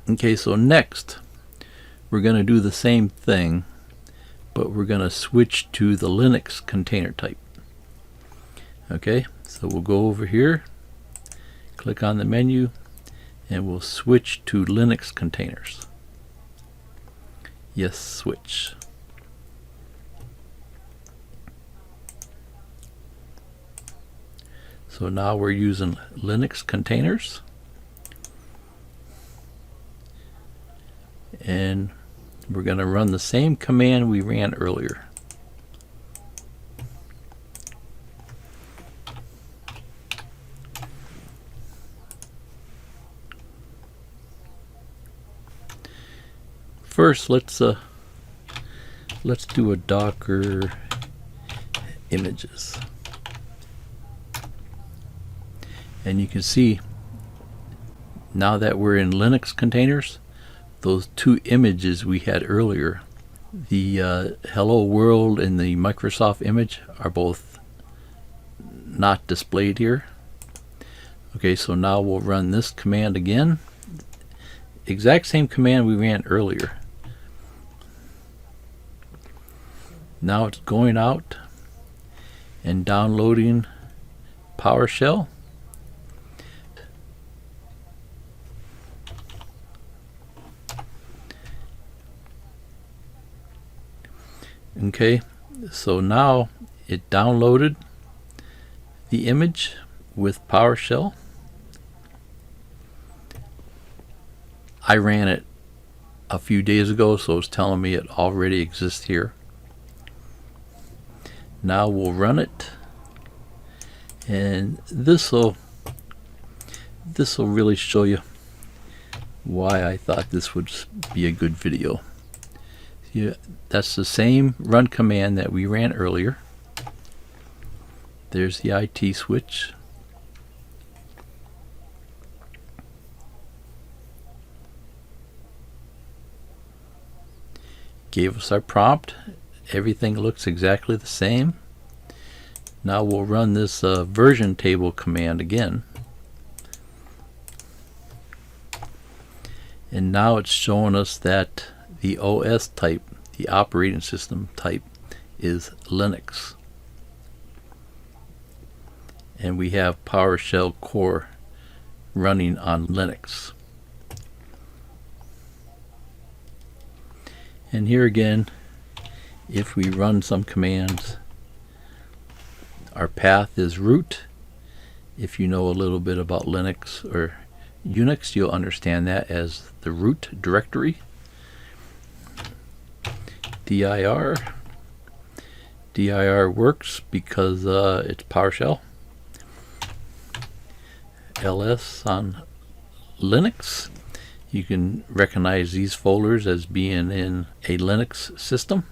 Okay, so next we're going to do the same thing, but we're going to switch to the Linux container type. Okay, so we'll go over here, click on the menu, and we'll switch to Linux containers. Yes, switch. So now we're using Linux containers, and we're going to run the same command we ran earlier. First, let's do a Docker images. And you can see now that we're in Linux containers, those two images we had earlier, the hello world and the Microsoft image, are both not displayed here. Okay, so now we'll run this command again. Exact same command we ran earlier. Now it's going out and downloading PowerShell. Okay, so now it downloaded the image with PowerShell. I ran it a few days ago, so it's telling me it already exists here. Now we'll run it, and this will really show you why I thought this would be a good video. Yeah, that's the same run command that we ran earlier. There's the IT switch. Gave us our prompt. Everything looks exactly the same. Now we'll run this version table command again. And now it's showing us that the OS type, the operating system type, is Linux. And we have PowerShell core running on Linux. And here again, if we run some commands, our path is root. If you know a little bit about Linux or Unix, you'll understand that as the root directory. dir. dir works because it's PowerShell. ls on Linux. You can recognize these folders as being in a Linux system.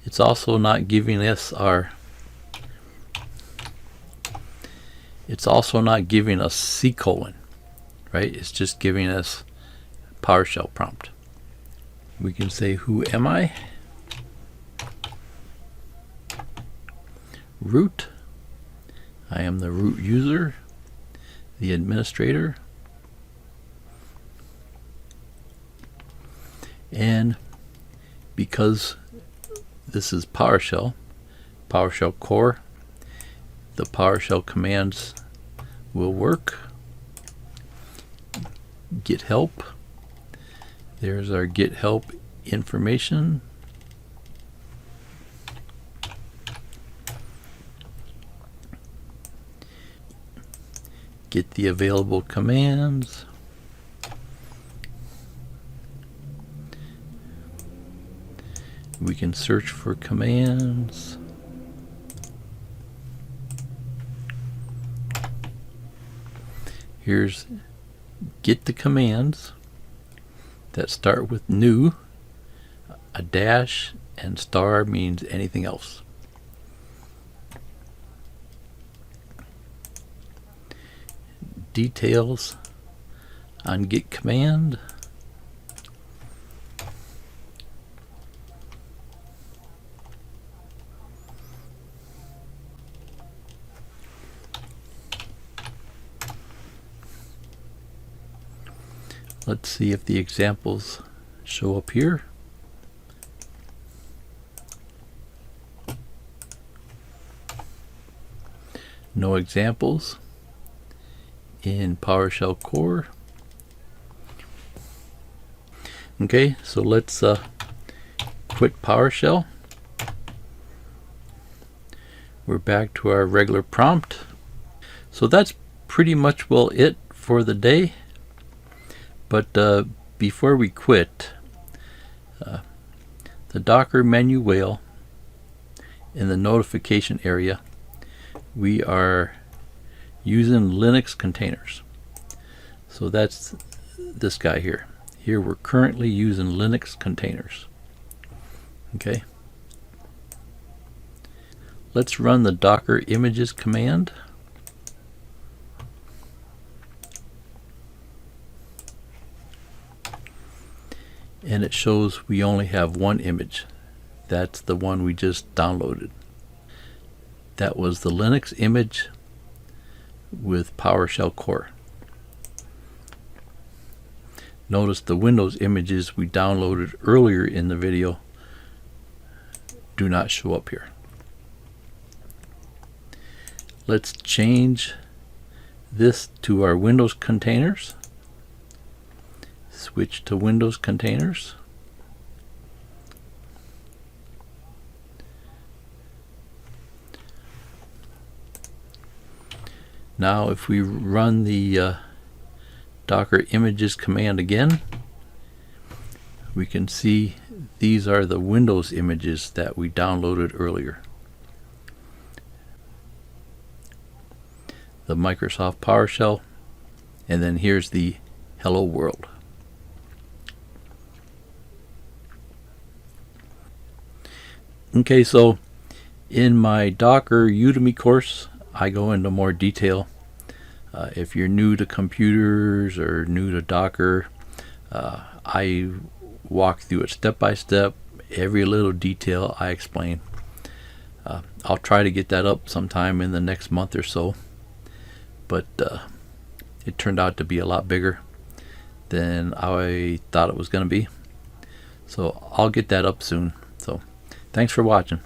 It's also not giving us C:, right? It's just giving us PowerShell prompt. We can say, who am I? Root. I am the root user, the administrator. And because this is PowerShell core, the PowerShell commands will work. Get help. There's our get help information. Get the available commands. We can search for commands. Here's get the commands that start with new. A dash and star means anything else. Details on get command. Let's see if the examples show up here. No examples in PowerShell core. Okay, so let's quit PowerShell. We're back to our regular prompt. So that's pretty much well it for the day. But before we quit, the Docker menu whale in the notification area, we are using Linux containers. So that's this guy here. Here we're currently using Linux containers. Okay. Let's run the Docker images command. And it shows we only have one image. That's the one we just downloaded. That was the Linux image with PowerShell core. Notice the Windows images we downloaded earlier in the video do not show up here. Let's change this to our Windows containers. Switch to Windows containers. Now if we run the Docker images command again, we can see these are the Windows images that we downloaded earlier. The Microsoft PowerShell, and then here's the Hello World. Okay, so in my Docker Udemy course, I go into more detail. If you're new to computers or new to Docker, I walk through it step by step, every little detail I explain. I'll try to get that up sometime in the next month or so, but it turned out to be a lot bigger than I thought it was going to be. So I'll get that up soon. So thanks for watching.